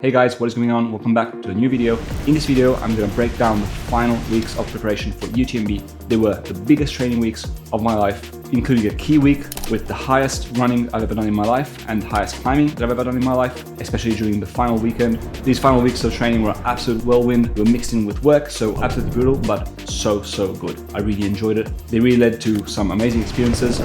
Hey guys, what is going on? Welcome back to a new video. In this video, I'm going to break down the final weeks of preparation for UTMB. They were the biggest training weeks of my life, including a key week with the highest running I've ever done in my life and the highest climbing that I've ever done in my life, especially during the final weekend. These final weeks of training were absolute whirlwind. They were mixed in with work, so absolutely brutal, but so good. I really enjoyed it. They really led to some amazing experiences,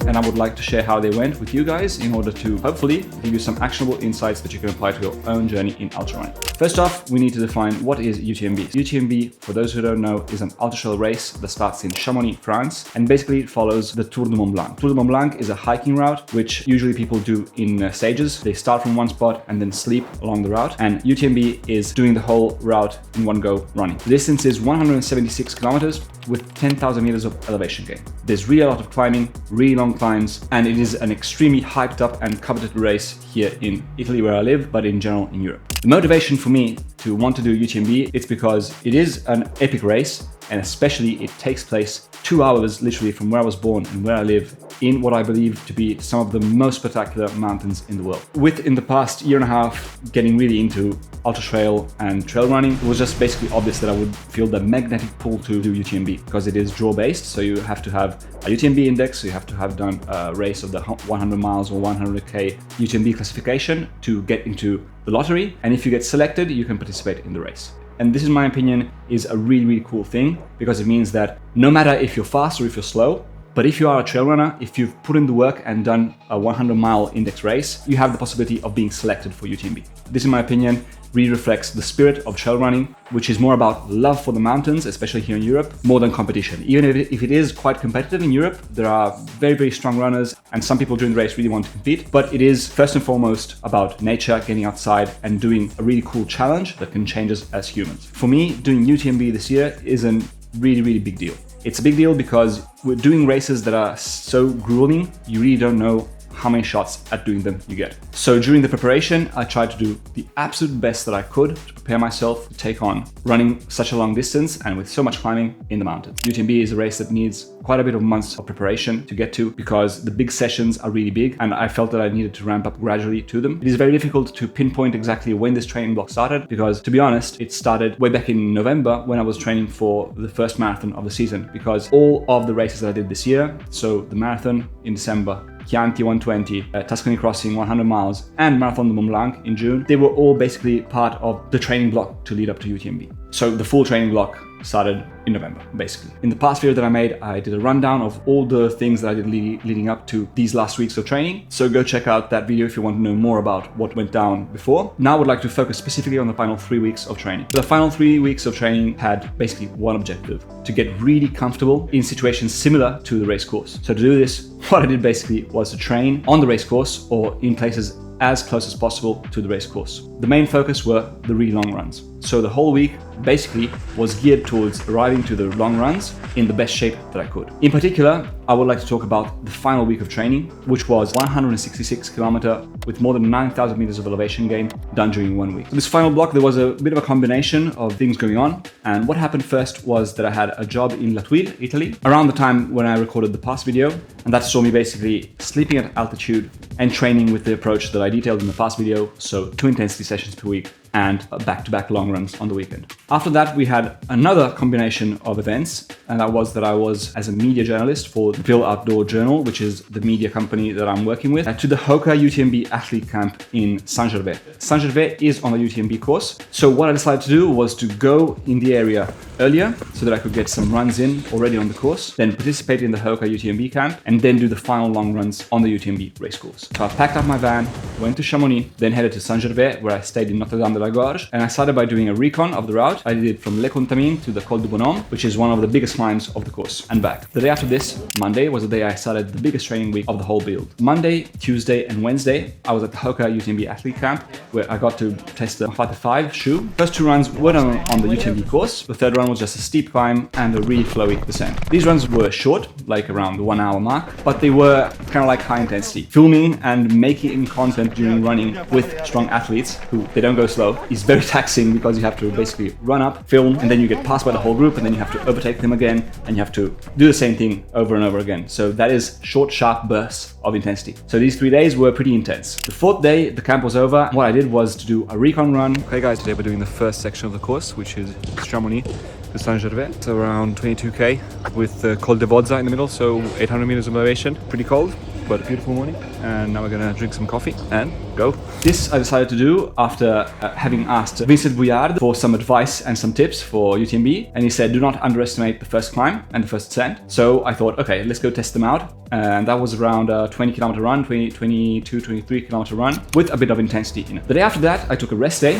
and I would like to share how they went with you guys in order to hopefully give you some actionable insights that you can apply to your own journey in ultra running. First off, we need to define what is UTMB. UTMB, for those who don't know, is an ultra trail race that starts in Chamonix, France, and basically it follows the Tour de Mont Blanc. Tour de Mont Blanc is a hiking route, which usually people do in stages. They start from one spot and then sleep along the route, and UTMB is doing the whole route in one go running. The distance is 176 kilometers with 10,000 meters of elevation gain. There's really a lot of climbing, really long climbs, and it is an extremely hyped up and coveted race here in Italy where I live, but in general in Europe. The motivation for me to want to do UTMB, it's because it is an epic race, and especially it takes place 2 hours literally from where I was born and where I live in what I believe to be some of the most spectacular mountains in the world. In the past year and a half getting really into ultra trail and trail running, it was just basically obvious that I would feel the magnetic pull to do UTMB because it is draw based. So you have to have a UTMB index, so you have to have done a race of the 100 miles or 100k UTMB classification to get into the lottery. And if you get selected, you can participate in the race. And this, in my opinion, is a really cool thing because it means that no matter if you're fast or if you're slow, but if you are a trail runner, if you've put in the work and done a 100-mile index race, you have the possibility of being selected for UTMB. This, in my opinion, really reflects the spirit of trail running, which is more about love for the mountains, especially here in Europe, more than competition. Even if it is quite competitive in Europe, there are very strong runners, and some people during the race really want to compete, but it is first and foremost about nature, getting outside and doing a really cool challenge that can change us as humans. For me, doing UTMB this year is a really big deal. It's a big deal because we're doing races that are so grueling, you really don't know how many shots at doing them you get. So during the preparation, I tried to do the absolute best that I could to prepare myself to take on running such a long distance and with so much climbing in the mountains. UTMB is a race that needs quite a bit of months of preparation to get to because the big sessions are really big, and I felt that I needed to ramp up gradually to them. It is very difficult to pinpoint exactly when this training block started because, to be honest, it started way back in November when I was training for the first marathon of the season, because all of the races that I did this year, so the marathon in December, Chianti 120, Tuscany Crossing 100 miles, and Marathon de Mont Blanc in June, they were all basically part of the training block to lead up to UTMB. So the full training block started in November, basically. In the past video that I made, I did a rundown of all the things that I did leading up to these last weeks of training. So go check out that video if you want to know more about what went down before. Now I would like to focus specifically on the final 3 weeks of training. The final 3 weeks of training had basically one objective: to get really comfortable in situations similar to the race course. So to do this, what I did basically was to train on the race course or in places as close as possible to the race course. The main focus were the really long runs. So the whole week basically was geared towards arriving to the long runs in the best shape that I could. In particular, I would like to talk about the final week of training, which was 166 kilometers with more than 9,000 meters of elevation gain done during 1 week. So this final block, there was a bit of a combination of things going on. And what happened first was that I had a job in La Tuile, Italy, around the time when I recorded the past video. And that saw me basically sleeping at altitude and training with the approach that I detailed in the past video. So 2 intensity sessions per week and back-to-back long runs on the weekend. After that, we had another combination of events, and that was that I was as a media journalist for the Bill Outdoor Journal, which is the media company that I'm working with, to the Hoka UTMB athlete camp in Saint-Gervais. Saint-Gervais is on the UTMB course. So what I decided to do was to go in the area earlier so that I could get some runs in already on the course, then participate in the Hoka UTMB camp, and then do the final long runs on the UTMB race course. So I packed up my van, went to Chamonix, then headed to Saint-Gervais, where I stayed in Notre Dame de la Gorge, and I started by doing a recon of the route. I did it from Les Contamines to the Col du Bonhomme, which is one of the biggest climbs of the course, and back. The day after this, Monday, was the day I started the biggest training week of the whole build. Monday, Tuesday, and Wednesday, I was at the Hoka UTMB athlete camp, where I got to test the 5 shoe. First 2 runs were done on the UTMB course. The third run was just a steep climb and a really flowy descent. These runs were short, like around the 1 hour mark, but they were kind of like high intensity. Filming and making content during running with strong athletes who, they don't go slow, video is very taxing because you have to basically run up, film, and then you get passed by the whole group, and then you have to overtake them again, and you have to do the same thing over and over again. So that is short, sharp bursts of intensity. So these 3 days were pretty intense. The 4th day, the camp was over. What I did was to do a recon run. Okay guys, today we're doing the first section of the course, which is Chamonix to Saint-Gervais. It's around 22k with the Col de Vodza in the middle, so 800 meters of elevation. Pretty cold, but a beautiful morning. And now we're gonna drink some coffee and go. This I decided to do after having asked Vincent Bouillard for some advice and some tips for UTMB. And he said, do not underestimate the first climb and the first descent. So I thought, okay, let's go test them out. And that was around a 20 kilometer run, 22, 23 kilometer run with a bit of intensity in it. The day after that, I took a rest day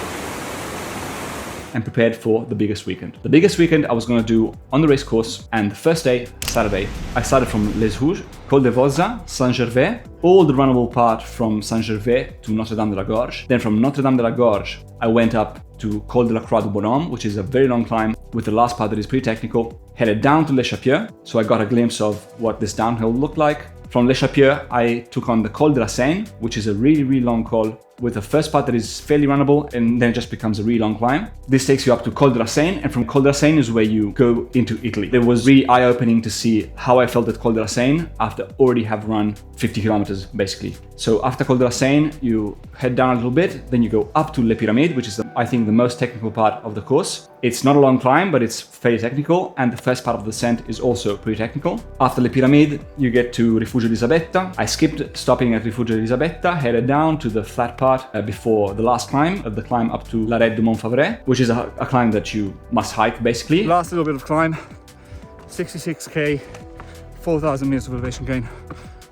and prepared for the biggest weekend. The biggest weekend I was going to do on the race course, and the first day, Saturday, I started from Les Houges, Col de Vodza, Saint-Gervais, all the runnable part from Saint-Gervais to Notre-Dame-de-la-Gorge. Then from Notre-Dame-de-la-Gorge, I went up to Col de la Croix-du-Bonhomme, which is a very long climb with the last part that is pretty technical. Headed down to Les Chapieux, so I got a glimpse of what this downhill looked like. From Les Chapieux, I took on the Col de la Seine, which is a really long col with the first part that is fairly runnable, and then it just becomes a really long climb. This takes you up to Col de la Seine, and from Col de la Seine is where you go into Italy. It was really eye-opening to see how I felt at Col de la Seine after already have run 50 kilometers basically. So after Col de la Seine, you head down a little bit, then you go up to Les Pyramides, which is I think the most technical part of the course. It's not a long climb, but it's fairly technical, and the first part of the descent is also pretty technical. After Les Pyramides, you get to Rifugio Elisabetta. I skipped stopping at Rifugio Elisabetta, headed down to the flat part before the last climb, the climb up to l'Arête de Montfavre, which is a climb that you must hike basically. Last little bit of climb, 66k, 4,000 meters of elevation gain.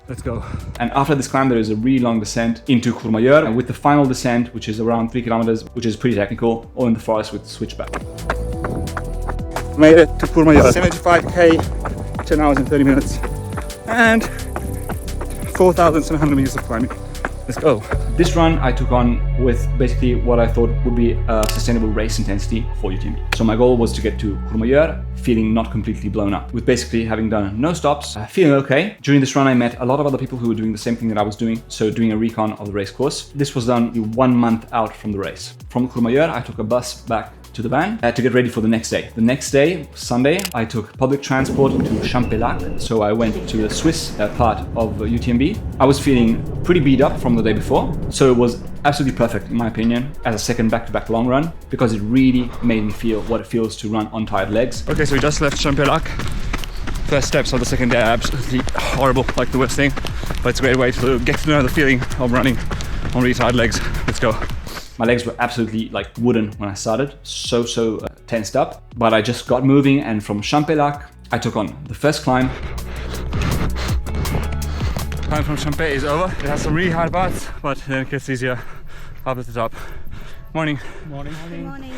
Let's go. And after this climb, there is a really long descent into Courmayeur, and with the final descent, which is around 3 kilometers, which is pretty technical, all in the forest with the switchback. Made it to Courmayeur. 75k, 10 hours and 30 minutes, and 4,700 meters of climbing. Let's go. This run I took on with basically what I thought would be a sustainable race intensity for UTMB. So my goal was to get to Courmayeur feeling not completely blown up, with basically having done no stops, feeling okay. During this run I met a lot of other people who were doing the same thing that I was doing, so doing a recon of the race course. This was done 1 month out from the race. From Courmayeur I took a bus back to the van to get ready for the next day. The next day, Sunday, I took public transport to Champelac, so I went to the Swiss part of UTMB. I was feeling pretty beat up from the day before, so it was absolutely perfect in my opinion as a second back-to-back long run, because it really made me feel what it feels to run on tired legs. Okay, so we just left Champelac. First steps of the second day are absolutely horrible, like the worst thing, but it's a great way to get to know the feeling of running on really tired legs. Let's go. My legs were absolutely like wooden when I started, so tensed up, but I just got moving, and from Champelac I took on the first climb. Climb from Champé is over. It has some really hard parts, but then it gets easier up at the top. Morning. Morning. Morning.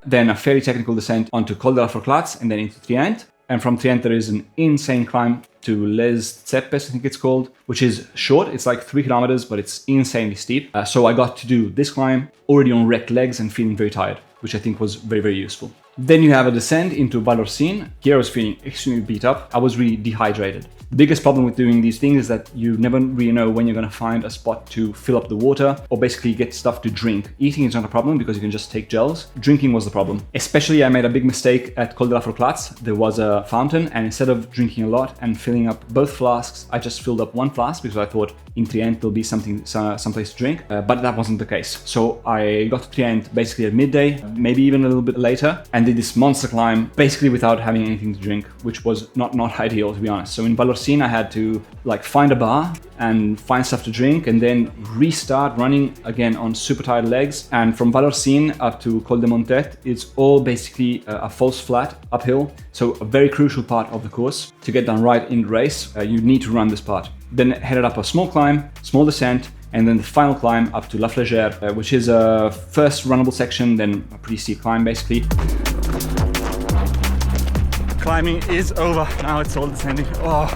Then a fairly technical descent onto Col de la Forclaz and then into Trient. And from Trient there is an insane climb to Les Tzepes, I think it's called, which is short. It's like 3 kilometers, but it's insanely steep. So I got to do this climb already on wrecked legs and feeling very tired, which I think was very useful. Then you have a descent into Val d'Orsine. Here I was feeling extremely beat up. I was really dehydrated. The biggest problem with doing these things is that you never really know when you're going to find a spot to fill up the water or basically get stuff to drink. Eating is not a problem because you can just take gels. Drinking was the problem. Especially I made a big mistake at Col de la Forclaz. There was a fountain, and instead of drinking a lot and filling up both flasks, I just filled up one flask because I thought in Trient there'll be someplace to drink, but that wasn't the case. So I got to Trient basically at midday, maybe even a little bit later, and did this monster climb basically without having anything to drink, which was not ideal, to be honest. So in Val d'Orsine I had to like find a bar and find stuff to drink and then restart running again on super tired legs. And from Val d'Orsine up to Col de Montet, it's all basically a false flat uphill. So a very crucial part of the course. To get done right in the race, you need to run this part. Then headed up a small climb, small descent, and then the final climb up to La Flégère, which is a first runnable section, then a pretty steep climb basically. Climbing is over. Now it's all descending. Oh,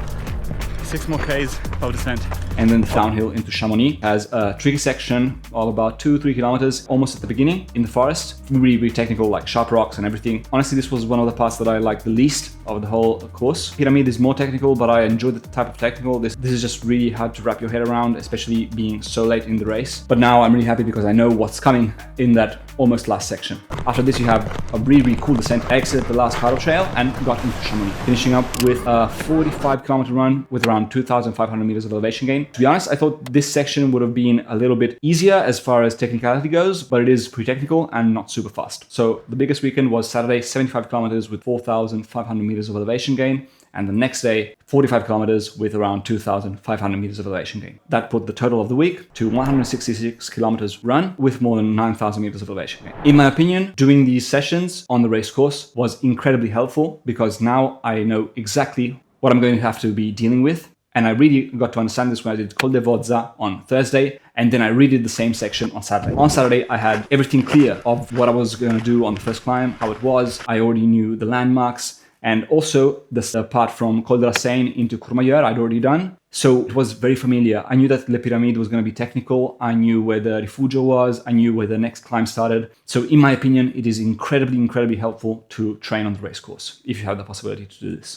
6 more Ks. of descent. And then the downhill into Chamonix has a tricky section of about 2-3 kilometers, almost at the beginning in the forest. Really, really technical, like sharp rocks and everything. Honestly, this was one of the parts that I liked the least of the whole course. Pyramid is more technical, but I enjoyed the type of technical. This is just really hard to wrap your head around, especially being so late in the race. But now I'm really happy because I know what's coming in that almost last section. After this, you have a really, really cool descent. I exited the last hurdle trail and got into Chamonix, finishing up with a 45-kilometer run with around 2,500 meters of elevation gain. To be honest, I thought this section would have been a little bit easier as far as technicality goes, but it is pretty technical and not super fast. So the biggest weekend was Saturday, 75 kilometers with 4,500 meters of elevation gain. And the next day, 45 kilometers with around 2,500 meters of elevation gain. That put the total of the week to 166 kilometers run with more than 9,000 meters of elevation gain. In my opinion, doing these sessions on the race course was incredibly helpful because now I know exactly what I'm going to have to be dealing with. And I really got to understand this when I did Col de Vozza on Thursday, and then I redid the same section on Saturday. On Saturday, I had everything clear of what I was going to do on the first climb, how it was. I already knew the landmarks. And also, this part from Col de la Seine into Courmayeur I'd already done. So it was very familiar. I knew that Le Pyramide was going to be technical. I knew where the Rifugio was. I knew where the next climb started. So in my opinion, it is incredibly, incredibly helpful to train on the race course if you have the possibility to do this.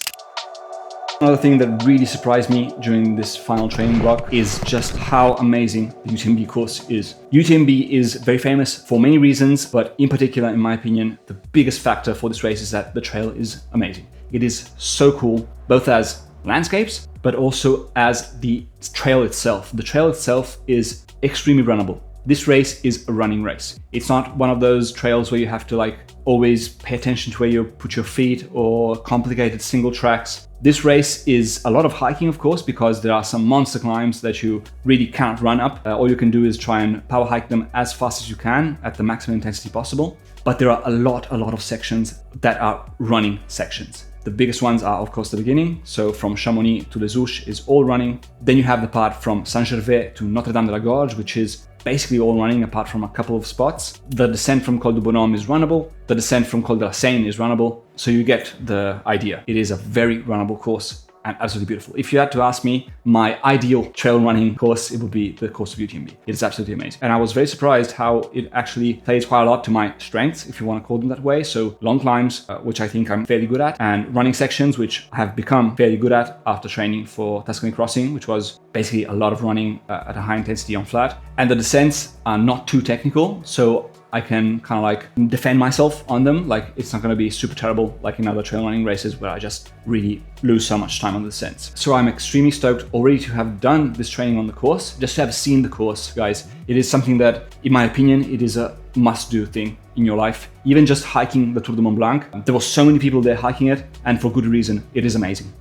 Another thing that really surprised me during this final training block is just how amazing the UTMB course is. UTMB is very famous for many reasons, but in particular, in my opinion, the biggest factor for this race is that the trail is amazing. It is so cool, both as landscapes, but also as the trail itself. The trail itself is extremely runnable. This race is a running race. It's not one of those trails where you have to always pay attention to where you put your feet or complicated single tracks. This race is a lot of hiking, of course, because there are some monster climbs that you really can't run up. All you can do is try and power hike them as fast as you can at the maximum intensity possible. But there are a lot of sections that are running sections. The biggest ones are, of course, the beginning. So from Chamonix to Les Ouches is all running. Then you have the part from Saint-Gervais to Notre-Dame-de-la-Gorge, which is basically all running apart from a couple of spots. The descent from Col du Bonhomme is runnable. The descent from Col de la Seine is runnable. So you get the idea. It is a very runnable course and absolutely beautiful. If you had to ask me my ideal trail running course, it would be the course of UTMB. It is absolutely amazing. And I was very surprised how it actually plays quite a lot to my strengths, if you want to call them that way. So long climbs, which I think I'm fairly good at, and running sections, which I have become fairly good at after training for Tuscany Crossing, which was basically a lot of running at a high intensity on flat. And the descents are not too technical, so I can kind of defend myself on them. It's not going to be super terrible like in other trail running races where I just really lose so much time on the descents. So I'm extremely stoked already to have done this training on the course, just to have seen the course, guys. It is something that, in my opinion, it is a must-do thing in your life. Even just hiking the Tour de Mont Blanc, there were so many people there hiking it, and for good reason. It is amazing.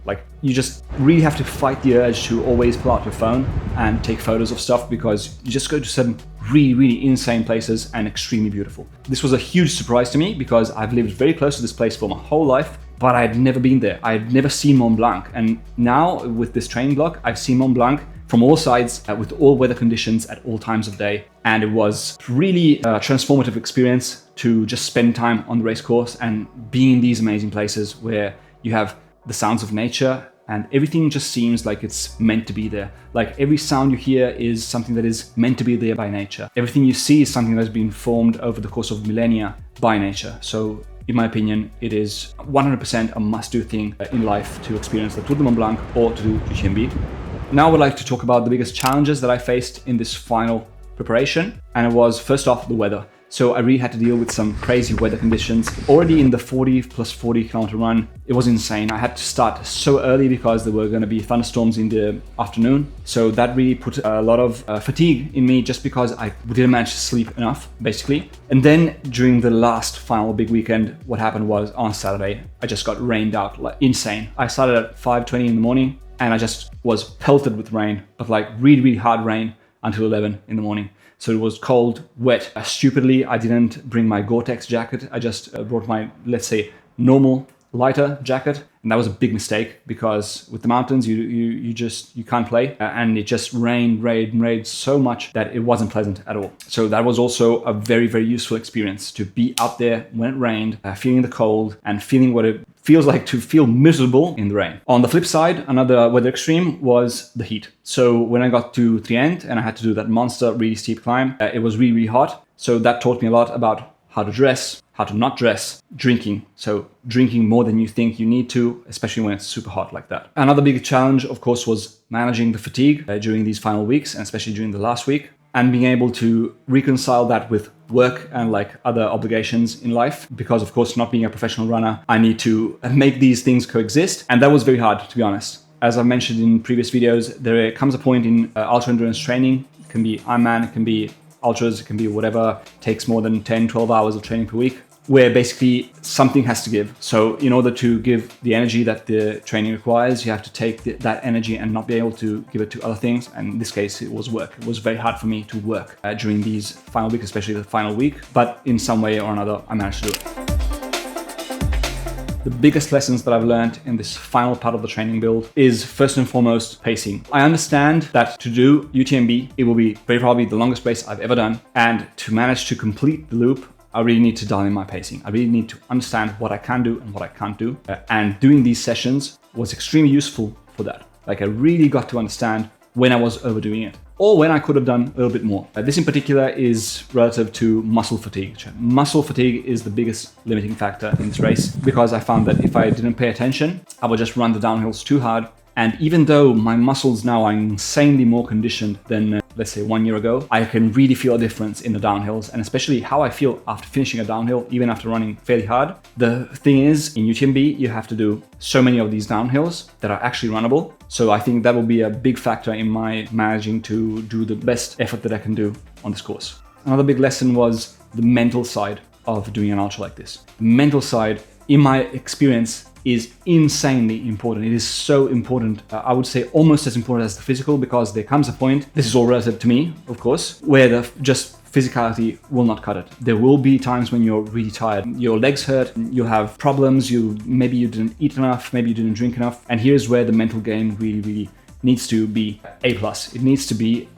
You just really have to fight the urge to always pull out your phone and take photos of stuff, because you just go to some really insane places and extremely beautiful. This was a huge surprise to me because I've lived very close to this place for my whole life, but I had never been there. I had never seen Mont Blanc. And now with this training block, I've seen Mont Blanc from all sides with all weather conditions at all times of day. And it was really a transformative experience to just spend time on the race course and be in these amazing places where you have the sounds of nature and everything just seems like it's meant to be there. Every sound you hear is something that is meant to be there by nature. Everything you see is something that's been formed over the course of millennia by nature. So in my opinion, it is 100% a must-do thing in life to experience the Tour de Mont Blanc or to do UTMB. Now I would like to talk about the biggest challenges that I faced in this final preparation. And it was, first off, the weather. So I really had to deal with some crazy weather conditions. Already in the 40 plus 40 kilometer run, it was insane. I had to start so early because there were going to be thunderstorms in the afternoon. So that really put a lot of fatigue in me just because I didn't manage to sleep enough, basically. And then during the last final big weekend, what happened was on Saturday, I just got rained out like insane. I started at 5:20 in the morning and I just was pelted with rain, but really hard rain until 11 in the morning. So it was cold, wet. Stupidly, I didn't bring my Gore-Tex jacket. I just brought my, let's say, normal lighter jacket. And that was a big mistake because with the mountains, you can't play. And it just rained so much that it wasn't pleasant at all. So that was also a very, very useful experience to be out there when it rained, feeling the cold and feeling what it feels like to feel miserable in the rain. On the flip side, another weather extreme was the heat. So when I got to the end and I had to do that monster, really steep climb, it was really, really hot. So that taught me a lot about how to dress, how to not dress, drinking. So drinking more than you think you need to, especially when it's super hot like that. Another big challenge, of course, was managing the fatigue during these final weeks, and especially during the last week, and being able to reconcile that with work and like other obligations in life. Because of course, not being a professional runner, I need to make these things coexist. And that was very hard, to be honest. As I mentioned in previous videos, there comes a point in ultra endurance training. It can be Ironman, it can be ultras, it can be whatever, takes more than 10, 12 hours of training per week, where basically something has to give. So in order to give the energy that the training requires, you have to take that energy and not be able to give it to other things. And in this case, it was work. It was very hard for me to work during these final weeks, especially the final week. But in some way or another, I managed to do it. The biggest lessons that I've learned in this final part of the training build is first and foremost pacing. I understand that to do UTMB, it will be very probably the longest race I've ever done. And to manage to complete the loop, I really need to dial in my pacing. I really need to understand what I can do and what I can't do. And doing these sessions was extremely useful for that. Like I really got to understand when I was overdoing it or when I could have done a little bit more. This in particular is relative to muscle fatigue. Muscle fatigue is the biggest limiting factor in this race because I found that if I didn't pay attention, I would just run the downhills too hard. And even though my muscles now are insanely more conditioned than, let's say, 1 year ago, I can really feel a difference in the downhills and especially how I feel after finishing a downhill, even after running fairly hard. The thing is, in UTMB, you have to do so many of these downhills that are actually runnable. So I think that will be a big factor in my managing to do the best effort that I can do on this course. Another big lesson was the mental side of doing an ultra like this. The mental side, in my experience, is insanely important. It is so important. I would say almost as important as the physical, because there comes a point, this is all relative to me, of course, where the just physicality will not cut it. There will be times when you're really tired. Your legs hurt, you'll have problems, maybe you didn't eat enough, maybe you didn't drink enough. And here's where the mental game really needs to be A+. It needs to be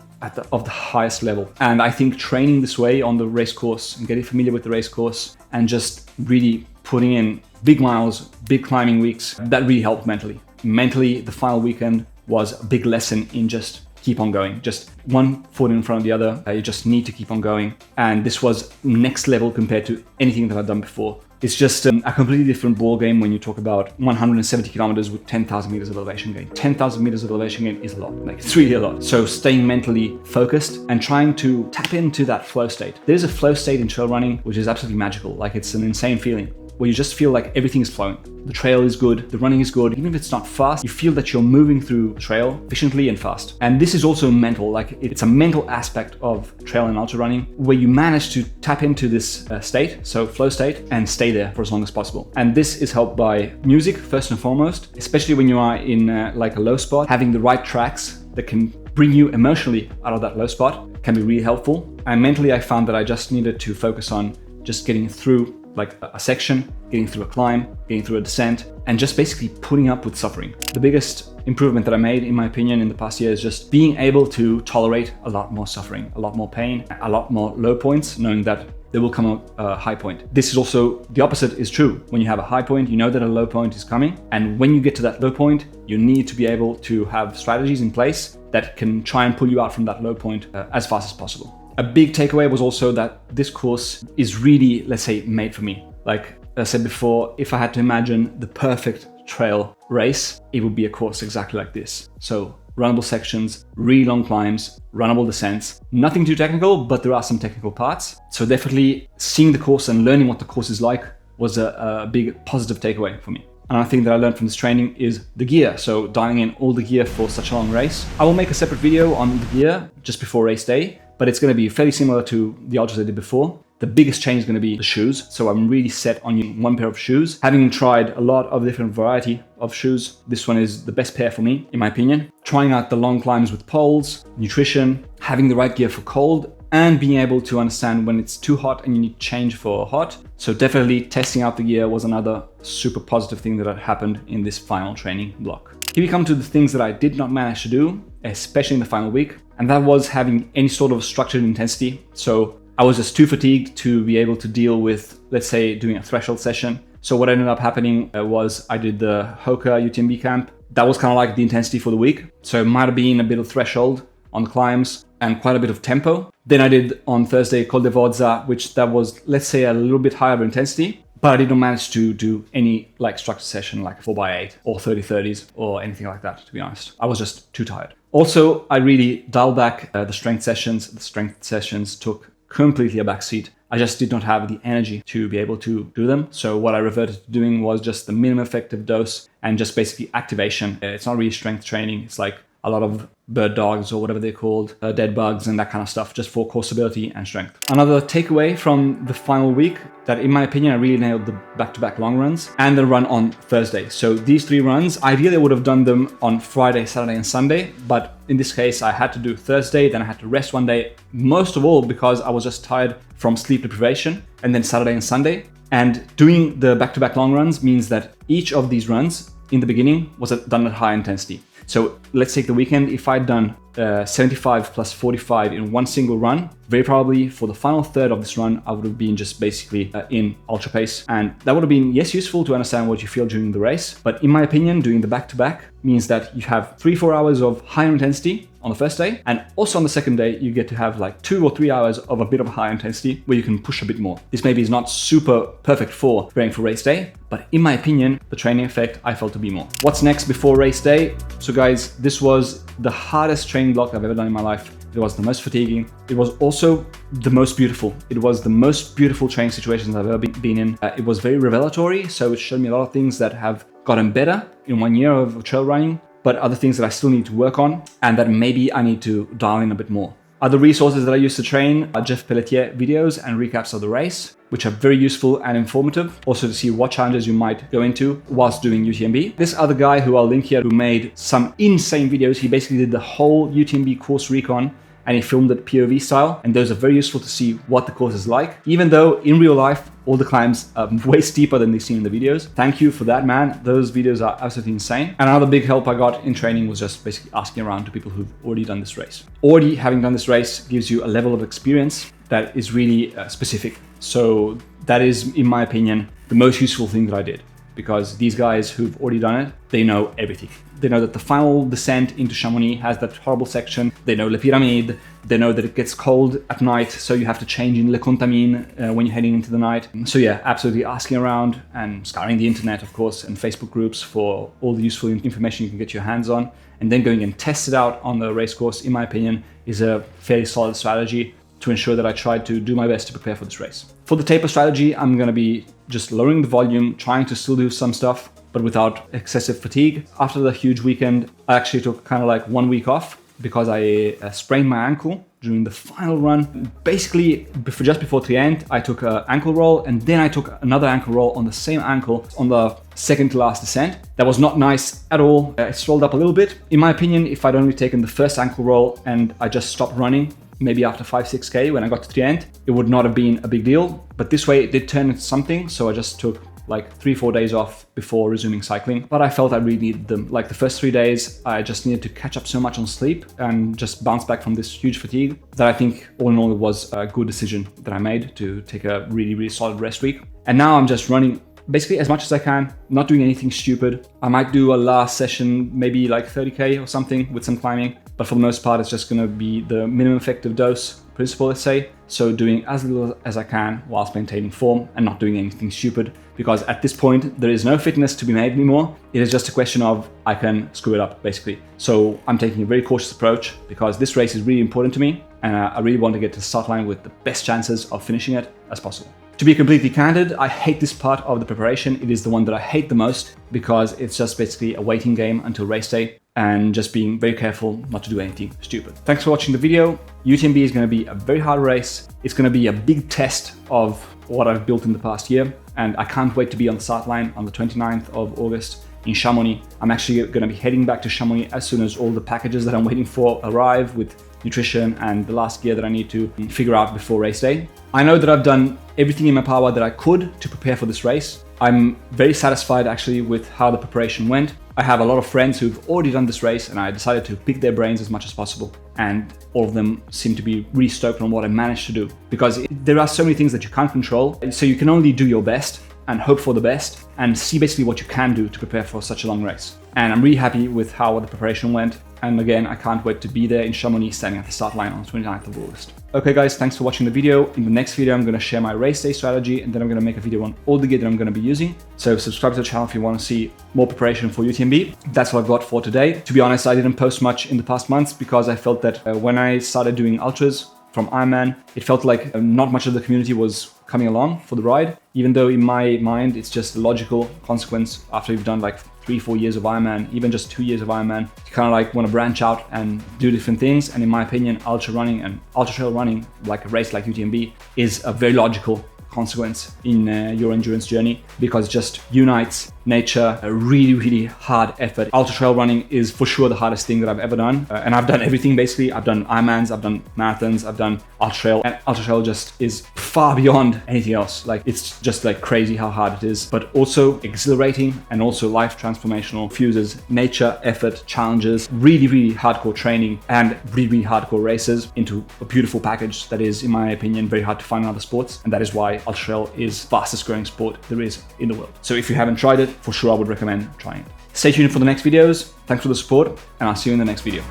of the highest level. And I think training this way on the race course and getting familiar with the race course and just really putting in big miles, big climbing weeks, that really helped mentally. Mentally, the final weekend was a big lesson in just keep on going. Just one foot in front of the other. You just need to keep on going. And this was next level compared to anything that I've done before. It's just a completely different ball game when you talk about 170 kilometers with 10,000 meters of elevation gain. 10,000 meters of elevation gain is a lot, like it's really a lot. So staying mentally focused and trying to tap into that flow state. There's a flow state in trail running, which is absolutely magical. Like it's an insane feeling where you just feel like everything is flowing. The trail is good, the running is good. Even if it's not fast, you feel that you're moving through trail efficiently and fast. And this is also mental, like it's a mental aspect of trail and ultra running where you manage to tap into this state, so flow state, and stay there for as long as possible. And this is helped by music, first and foremost, especially when you are in like a low spot. Having the right tracks that can bring you emotionally out of that low spot can be really helpful. And mentally, I found that I just needed to focus on just getting through like a section, getting through a climb, getting through a descent, and just basically putting up with suffering. The biggest improvement that I made, in my opinion, in the past year is just being able to tolerate a lot more suffering, a lot more pain, a lot more low points, knowing that there will come a high point. This is also, the opposite is true. When you have a high point, you know that a low point is coming. And when you get to that low point, you need to be able to have strategies in place that can try and pull you out from that low point as fast as possible. A big takeaway was also that this course is really, let's say, made for me. Like I said before, if I had to imagine the perfect trail race, it would be a course exactly like this. So runnable sections, really long climbs, runnable descents, nothing too technical, but there are some technical parts. So definitely seeing the course and learning what the course is like was a big positive takeaway for me. Another thing that I learned from this training is the gear. So dialing in all the gear for such a long race. I will make a separate video on the gear just before race day, but it's going to be fairly similar to the ultras I did before. The biggest change is going to be the shoes. So I'm really set on using one pair of shoes. Having tried a lot of different variety of shoes, this one is the best pair for me, in my opinion. Trying out the long climbs with poles, nutrition, having the right gear for cold. and being able to understand when it's too hot and you need to change for hot. So definitely testing out the gear was another super positive thing that had happened in this final training block. Here we come to the things that I did not manage to do, especially in the final week, and that was having any sort of structured intensity. So I was just too fatigued to be able to deal with, let's say, doing a threshold session. So what ended up happening was I did the Hoka UTMB camp. That was kind of like the intensity for the week. So it might have been a bit of threshold on the climbs and quite a bit of tempo. Then I did on Thursday Col de Vodza, which that was, let's say, a little bit higher intensity, but I didn't manage to do any like structured session like 4x8 or 30-30s or anything like that, to be honest. I was just too tired. Also, I really dialed back the strength sessions. The strength sessions took completely a backseat. I just did not have the energy to be able to do them. So what I reverted to doing was just the minimum effective dose and just basically activation. It's not really strength training. It's like a lot of bird dogs or whatever they're called, dead bugs and that kind of stuff, just for core stability and strength. Another takeaway from the final week that in my opinion, I really nailed the back-to-back long runs and the run on Thursday. So these 3 runs, ideally I would have done them on Friday, Saturday and Sunday, but in this case I had to do Thursday, then I had to rest one day, most of all because I was just tired from sleep deprivation, and then Saturday and Sunday. And doing the back-to-back long runs means that each of these runs in the beginning was done at high intensity. So let's take the weekend. If I'd done 75 plus 45 in one single run, very probably for the final third of this run, I would have been just basically in ultra pace. And that would have been, yes, useful to understand what you feel during the race. But in my opinion, doing the back-to-back means that you have 3-4 hours of higher intensity on the first day. And also on the second day, you get to have like 2 or 3 hours of a bit of high intensity where you can push a bit more. This maybe is not super perfect for preparing for race day, but in my opinion, the training effect I felt to be more. What's next before race day? So guys, this was the hardest training block I've ever done in my life. It was the most fatiguing. It was also the most beautiful. It was the most beautiful training situations I've ever been in. It was very revelatory, so it showed me a lot of things that have gotten better in 1 year of trail running, but other things that I still need to work on and that maybe I need to dial in a bit more. Other resources that I use to train are Jeff Pelletier videos and recaps of the race, which are very useful and informative. Also to see what challenges you might go into whilst doing UTMB. This other guy who I'll link here, who made some insane videos. He basically did the whole UTMB course recon and he filmed it POV style. And those are very useful to see what the course is like, even though in real life, all the climbs are way steeper than they seem in the videos. Thank you for that, man. Those videos are absolutely insane. And another big help I got in training was just basically asking around to people who've already done this race. Already having done this race gives you a level of experience that is really specific. So that is, in my opinion, the most useful thing that I did, because these guys who've already done it, they know everything. They know that the final descent into Chamonix has that horrible section. They know Le Pyramide. They know that it gets cold at night, so you have to change in Le Contamine when you're heading into the night. So yeah, absolutely asking around and scouring the internet, of course, and Facebook groups for all the useful information you can get your hands on. And then going and test it out on the race course, in my opinion, is a fairly solid strategy to ensure that I tried to do my best to prepare for this race. For the taper strategy, I'm gonna be just lowering the volume, trying to still do some stuff, but without excessive fatigue. After the huge weekend, I actually took kind of like 1 week off because I sprained my ankle during the final run. Basically, just before Trient, I took an ankle roll and then I took another ankle roll on the same ankle on the second to last descent. That was not nice at all. It swelled up a little bit. In my opinion, if I'd only taken the first ankle roll and I just stopped running, maybe after 5-6K when I got to Trient, it would not have been a big deal. But this way it did turn into something, so I just took like 3-4 days off before resuming cycling. But I felt I really needed them. Like the first 3 days, I just needed to catch up so much on sleep and just bounce back from this huge fatigue that I think all in all it was a good decision that I made to take a really, really solid rest week. And now I'm just running basically as much as I can, not doing anything stupid. I might do a last session, maybe like 30K or something with some climbing, but for the most part, it's just gonna be the minimum effective dose principle, let's say. So doing as little as I can whilst maintaining form and not doing anything stupid, because at this point, there is no fitness to be made anymore. It is just a question of I can screw it up, basically. So I'm taking a very cautious approach because this race is really important to me and I really want to get to the start line with the best chances of finishing it as possible. To be completely candid, I hate this part of the preparation. It is the one that I hate the most because it's just basically a waiting game until race day and just being very careful not to do anything stupid. Thanks for watching the video. UTMB is going to be a very hard race. It's going to be a big test of what I've built in the past year. And I can't wait to be on the start line on the 29th of August in Chamonix. I'm actually going to be heading back to Chamonix as soon as all the packages that I'm waiting for arrive with nutrition and the last gear that I need to figure out before race day. I know that I've done everything in my power that I could to prepare for this race. I'm very satisfied actually with how the preparation went. I have a lot of friends who've already done this race, and I decided to pick their brains as much as possible. And all of them seem to be really stoked on what I managed to do, because there are so many things that you can't control. So you can only do your best and hope for the best and see basically what you can do to prepare for such a long race. And I'm really happy with how the preparation went. And again, I can't wait to be there in Chamonix standing at the start line on the 29th of August. Okay guys, thanks for watching the video. In the next video, I'm gonna share my race day strategy, and then I'm gonna make a video on all the gear that I'm gonna be using. So subscribe to the channel if you wanna see more preparation for UTMB. That's what I've got for today. To be honest, I didn't post much in the past months because I felt that when I started doing ultras from Ironman, it felt like not much of the community was coming along for the ride, even though in my mind, it's just a logical consequence after you've done like 3-4 years of Ironman, even just 2 years of Ironman. You kind of like want to branch out and do different things. And in my opinion, ultra running and ultra trail running, like a race like UTMB, is a very logical consequence in your endurance journey, because it just unites nature, a really hard effort. Ultra trail running is for sure the hardest thing that I've ever done. And I've done everything basically. I've done Ironmans, I've done marathons, I've done ultra trail, and ultra trail just is far beyond anything else. Like, it's just like crazy how hard it is, but also exhilarating and also life transformational. Fuses nature, effort, challenges, really hardcore training and really hardcore races into a beautiful package that is, in my opinion, very hard to find in other sports. And that is why ultra trail is the fastest growing sport there is in the world. So if you haven't tried it, for sure I would recommend trying it. Stay tuned for the next videos. Thanks for the support, and I'll see you in the next video.